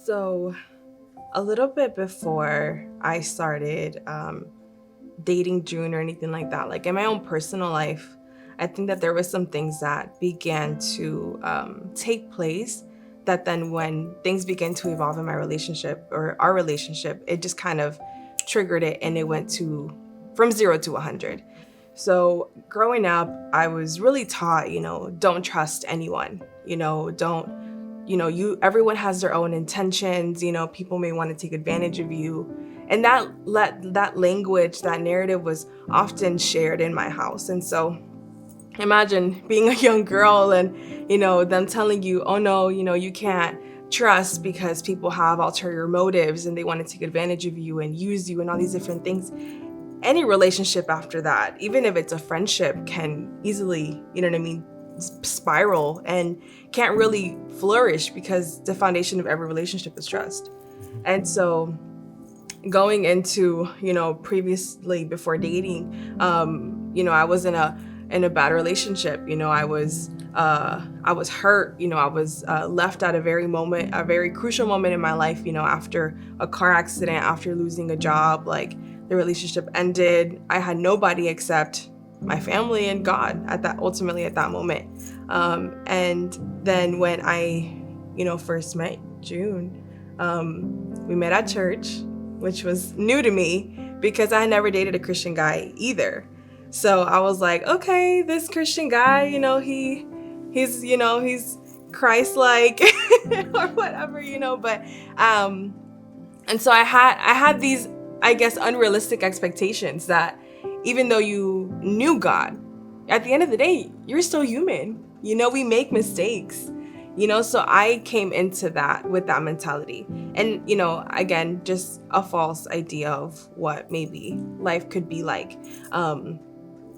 So, a little bit before I started dating June or anything like that, like in my own personal life, I think that there was some things that began to take place that then when things began to evolve in my relationship or our relationship, it just kind of triggered it and it went to from 0 to 100. So growing up, I was really taught, don't trust anyone, don't, everyone has their own intentions, people may want to take advantage of you. And that language, that narrative was often shared in my house. And so imagine being a young girl and, them telling you, oh no, you can't trust because people have ulterior motives and they want to take advantage of you and use you and all these different things. Any relationship after that, even if it's a friendship, can easily, spiral and can't really flourish because the foundation of every relationship is trust. And so going into, previously before dating, I was in a bad relationship. I was hurt. I was left at a very crucial moment in my life. After a car accident, after losing a job, like the relationship ended. I had nobody except my family and God ultimately at that moment. And then when I, first met June, we met at church, which was new to me because I had never dated a Christian guy either. So I was like, okay, this Christian guy, he's Christ-like or whatever, but and so I had these, I guess, unrealistic expectations that even though you knew God, at the end of the day, you're still human. We make mistakes. So I came into that with that mentality. And, again, just a false idea of what maybe life could be like. And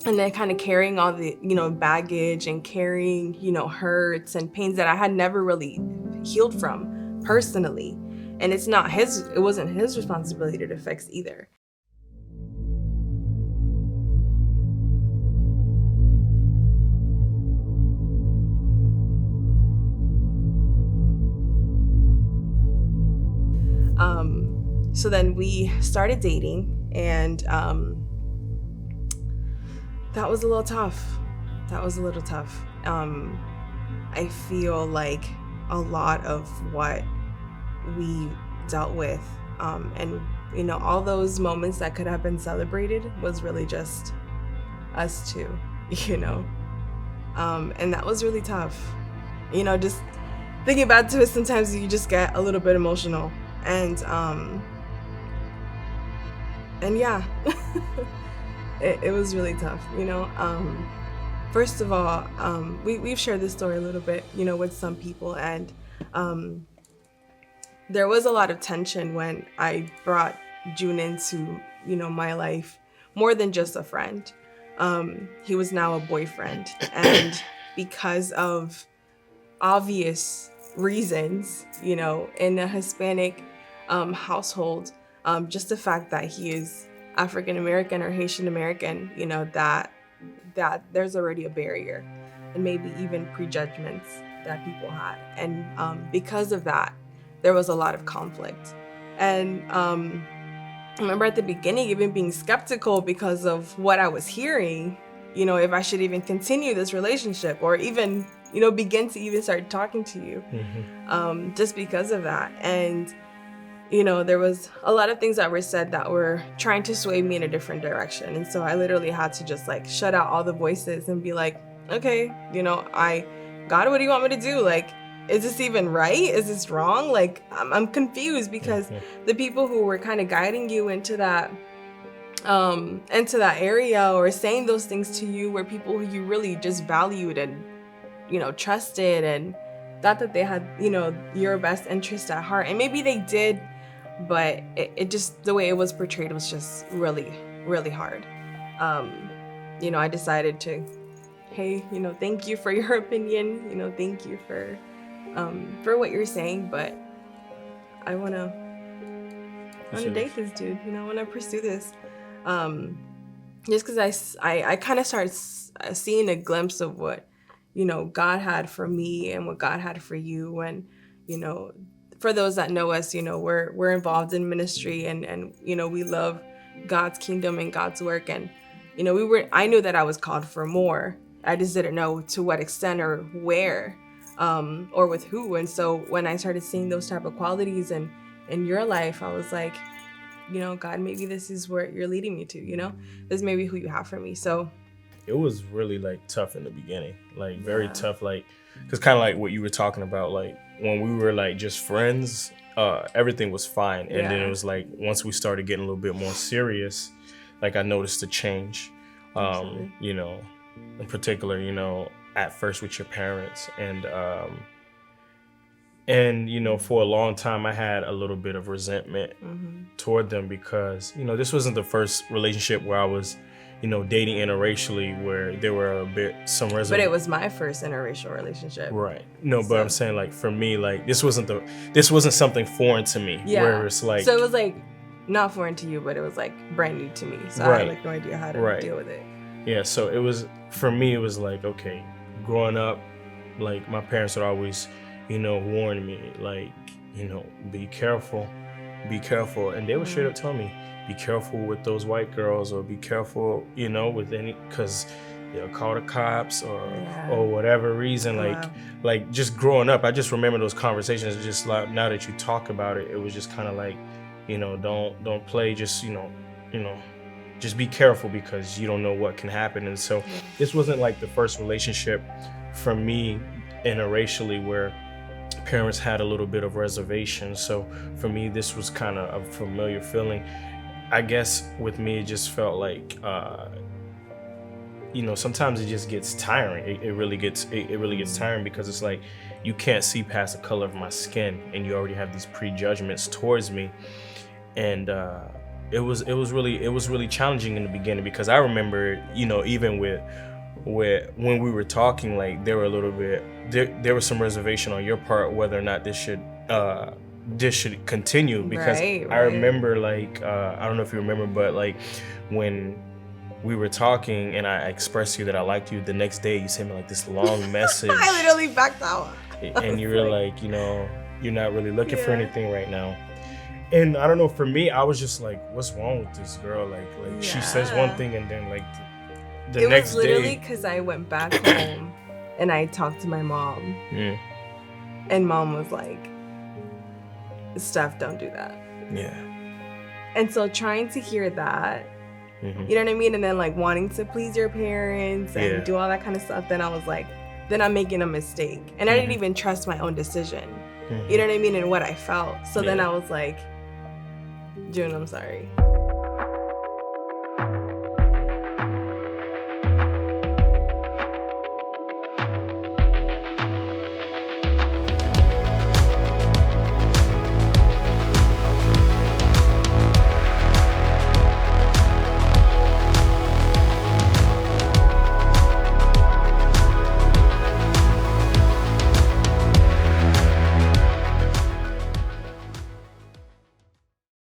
then kind of carrying all the, baggage and carrying, hurts and pains that I had never really healed from personally. And it wasn't his responsibility to fix either. So then we started dating, and that was a little tough. I feel like a lot of what we dealt with, and all those moments that could have been celebrated was really just us two, and that was really tough. Just thinking back to it, sometimes you just get a little bit emotional, and yeah, it was really tough. First of all, we've shared this story a little bit, with some people, and there was a lot of tension when I brought June into, my life more than just a friend. He was now a boyfriend, and because of obvious reasons, in a Hispanic household, just the fact that he is African American or Haitian American, that there's already a barrier and maybe even prejudgments that people had. And because of that, there was a lot of conflict. And I remember at the beginning even being skeptical because of what I was hearing, if I should even continue this relationship or even, begin to even start talking to you, just because of that. And there was a lot of things that were said that were trying to sway me in a different direction. And so I literally had to just like shut out all the voices and be like, okay, God, what do you want me to do? Like, is this even right? Is this wrong? Like, I'm confused because the people who were kind of guiding you into that area or saying those things to you were people who you really just valued and, trusted and thought that they had, your best interest at heart. And maybe they did, but it just, the way it was portrayed was just really, really hard. I decided to, hey, thank you for your opinion, thank you for what you're saying, but I want to date this dude, I want to pursue this. Just because I kind of started seeing a glimpse of what, God had for me and what God had for you. And, for those that know us, we're involved in ministry, and we love God's kingdom and God's work. And I knew that I was called for more. I just didn't know to what extent or where, or with who. And so when I started seeing those type of qualities in your life, I was like, God, maybe this is where you're leading me to. This may be who you have for me. So it was really like tough in the beginning, like very tough, like, because kind of like what you were talking about, like when we were like just friends, everything was fine. And then it was like, once we started getting a little bit more serious, like I noticed a change, in particular, at first with your parents. And for a long time, I had a little bit of resentment toward them because, this wasn't the first relationship where I was, dating interracially, where there were some reservations. But it was my first interracial relationship. Right. No, but I'm saying, like, for me, like, this wasn't something foreign to me. Yeah. Where it's like. So it was like not foreign to you, but it was like brand new to me. So I had like no idea how to deal with it. Yeah. So it was, for me, it was like, okay, growing up, like my parents would always, warn me, like, be careful. And they would straight up tell me, be careful with those white girls, or be careful, with any, because they'll call the cops or whatever reason. Like just growing up, I just remember those conversations. Just like, now that you talk about it, it was just kind of like, don't play, just, just be careful because you don't know what can happen. And so this wasn't like the first relationship for me interracially where parents had a little bit of reservation. So for me, this was kind of a familiar feeling. I guess with me, it just felt like, sometimes it just gets tiring. It really gets tiring because it's like, you can't see past the color of my skin and you already have these prejudgments towards me. And it was really challenging in the beginning because I remember, even with when we were talking, like there was some reservation on your part whether or not this should continue, because I remember, like, I don't know if you remember, but like when we were talking and I expressed to you that I liked you, the next day you sent me like this long message. I literally backed out. And you were like, you're not really looking for anything right now. And I don't know, for me, I was just like, what's wrong with this girl? Like she says one thing and then like the next day. It was literally because I went back home and I talked to my mom. And mom was like, Steph, don't do that. Yeah. And so trying to hear that, you know what I mean? And then like wanting to please your parents and do all that kind of stuff. Then I was like, then I'm making a mistake. And I didn't even trust my own decision. You know what I mean? And what I felt. So then I was like, June, I'm sorry.